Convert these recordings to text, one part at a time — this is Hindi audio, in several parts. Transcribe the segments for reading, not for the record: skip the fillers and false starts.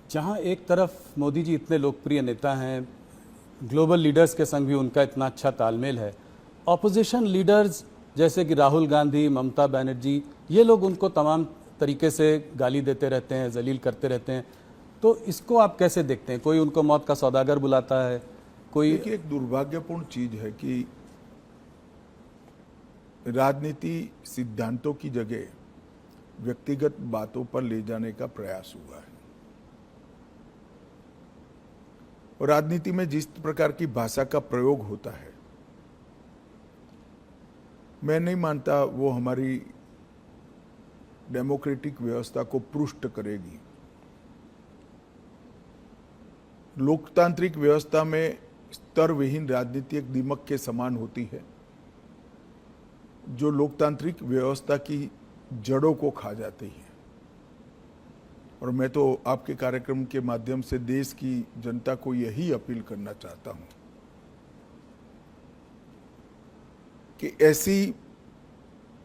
जहां एक तरफ मोदी जी इतने लोकप्रिय नेता हैं, ग्लोबल लीडर्स के संग भी उनका इतना अच्छा तालमेल है, ऑपोजिशन लीडर्स जैसे कि राहुल गांधी, ममता बनर्जी, ये लोग उनको तमाम तरीके से गाली देते रहते हैं, जलील करते रहते हैं, तो इसको आप कैसे देखते हैं? कोई उनको मौत का सौदागर बुलाता है, कोई। देखिए, एक दुर्भाग्यपूर्ण चीज है कि राजनीति सिद्धांतों की जगह व्यक्तिगत बातों पर ले जाने का प्रयास हुआ है। और राजनीति में जिस प्रकार की भाषा का प्रयोग होता है, मैं नहीं मानता वो हमारी डेमोक्रेटिक व्यवस्था को पुष्ट करेगी। लोकतांत्रिक व्यवस्था में स्तर विहीन राजनीति एक दीमक के समान होती है, जो लोकतांत्रिक व्यवस्था की जड़ों को खा जाती है। और मैं तो आपके कार्यक्रम के माध्यम से देश की जनता को यही अपील करना चाहता हूं कि ऐसी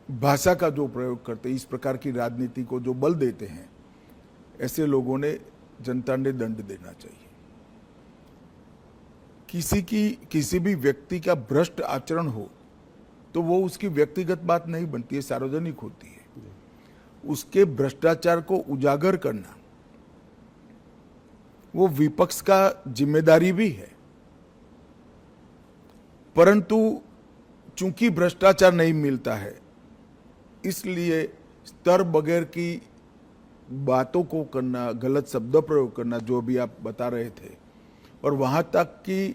भाषा का जो प्रयोग करते हैं, इस प्रकार की राजनीति को जो बल देते हैं, ऐसे लोगों ने जनता ने दंड देना चाहिए। किसी भी व्यक्ति का भ्रष्ट आचरण हो तो वो उसकी व्यक्तिगत बात नहीं बनती है, सार्वजनिक होती है। उसके भ्रष्टाचार को उजागर करना वो विपक्ष का जिम्मेदारी भी है, परंतु चूंकि भ्रष्टाचार नहीं मिलता है, इसलिए स्तर बगैर की बातों को करना, गलत शब्द प्रयोग करना, जो भी आप बता रहे थे, और वहां तक कि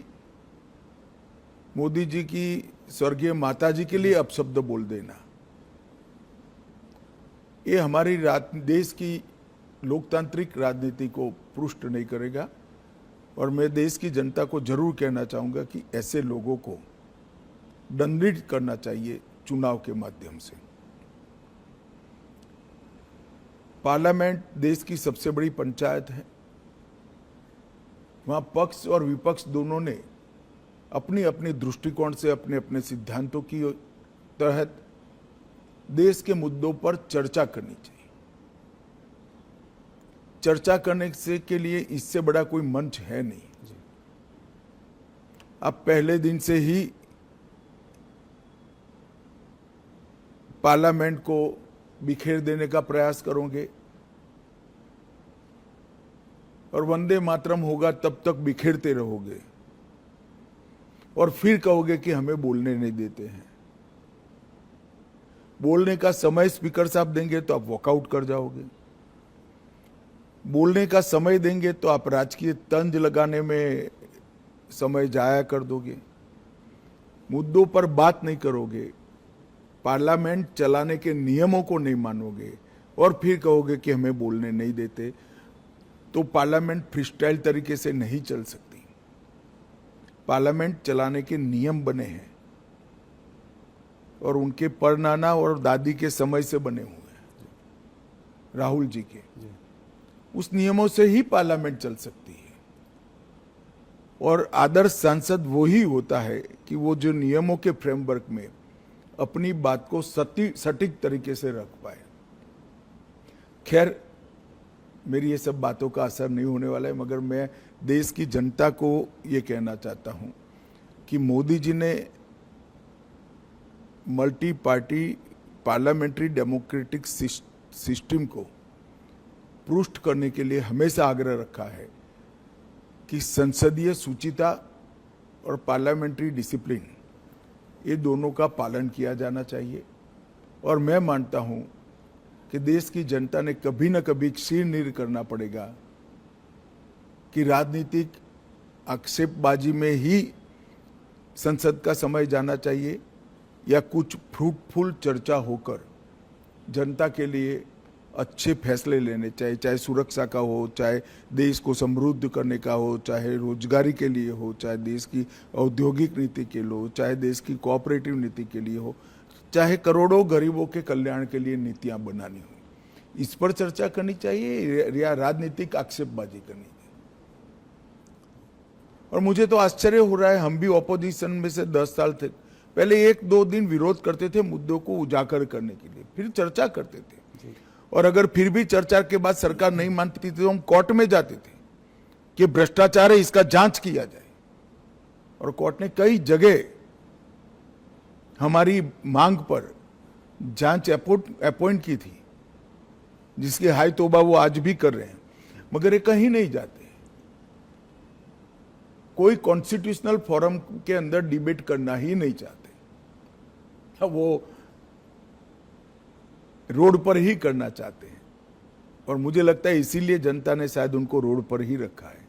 मोदी जी की स्वर्गीय माता जी के लिए अपशब्द बोल देना, ये हमारी देश की लोकतांत्रिक राजनीति को पुष्ट नहीं करेगा। और मैं देश की जनता को जरूर कहना चाहूंगा कि ऐसे लोगों को दंडित करना चाहिए चुनाव के माध्यम से। पार्लियामेंट देश की सबसे बड़ी पंचायत है। वहां पक्ष और विपक्ष दोनों ने अपनी अपनी दृष्टिकोण से, अपने अपने सिद्धांतों की तहत देश के मुद्दों पर चर्चा करनी चाहिए। चर्चा करने से के लिए इससे बड़ा कोई मंच है नहीं। आप पहले दिन से ही पार्लियामेंट को बिखेर देने का प्रयास करोगे और वंदे मातरम होगा तब तक बिखेरते रहोगे, और फिर कहोगे कि हमें बोलने नहीं देते हैं। बोलने का समय स्पीकर साहब देंगे तो आप वॉकआउट कर जाओगे, बोलने का समय देंगे तो आप राजकीय तंज लगाने में समय जाया कर दोगे, मुद्दों पर बात नहीं करोगे, पार्लियामेंट चलाने के नियमों को नहीं मानोगे, और फिर कहोगे कि हमें बोलने नहीं देते, तो पार्लियामेंट फ्रीस्टाइल तरीके से नहीं चल सकती। पार्लियामेंट चलाने के नियम बने हैं और उनके परनाना और दादी के समय से बने हुए हैं, राहुल जी के। उस नियमों से ही पार्लियामेंट चल सकती है। और आदर्श सांसद वो ही होता है कि वो जो नियमों के फ्रेमवर्क में अपनी बात को सटीक तरीके से रख पाए। खैर, मेरी ये सब बातों का असर नहीं होने वाला है, मगर मैं देश की जनता को ये कहना चाहता हूं कि मोदी जी ने multi party parliamentary democratic system को पुष्ट करने के लिए हमेशा आग्रह रखा है कि संसदीय शुचिता और पार्लियामेंट्री डिसिप्लिन, ये दोनों का पालन किया जाना चाहिए। और मैं मानता हूं कि देश की जनता ने कभी न कभी शीर्ष करना पड़ेगा कि राजनीतिक आक्षेपबाजी में ही संसद का समय जाना चाहिए, या कुछ फ्रूटफुल चर्चा होकर जनता के लिए अच्छे फैसले लेने चाहिए, चाहे सुरक्षा का हो, चाहे देश को समृद्ध करने का हो, चाहे रोजगारी के लिए हो, चाहे देश की औद्योगिक नीति के लिए हो, चाहे देश की कोऑपरेटिव नीति के लिए हो, चाहे करोड़ों गरीबों के कल्याण के लिए नीतियां बनानी हो। इस पर चर्चा करनी चाहिए या राजनीतिक आक्षेपबाजी करनी चाहिए। और मुझे तो आश्चर्य हो रहा है, हम भी ऑपोजिशन में से 10 साल थे, पहले 1-2 दिन विरोध करते थे मुद्दों को उजागर करने के लिए, फिर चर्चा करते थे, और अगर फिर भी चर्चा के बाद सरकार नहीं मानती थी तो हम कोर्ट में जाते थे। कि भ्रष्टाचार है, इसका जांच किया जाए। और कोर्ट ने कई जगह हमारी मांग पर जांच अपॉइंट की थी, जिसकी हाय तौबा वो आज भी कर रहे हैं, मगर ये कहीं नहीं जाते। कोई कॉन्स्टिट्यूशनल फोरम के अंदर डिबेट करना ही नहीं चाहते, वो रोड पर ही करना चाहते हैं। और मुझे लगता है इसीलिए जनता ने शायद उनको रोड पर ही रखा है।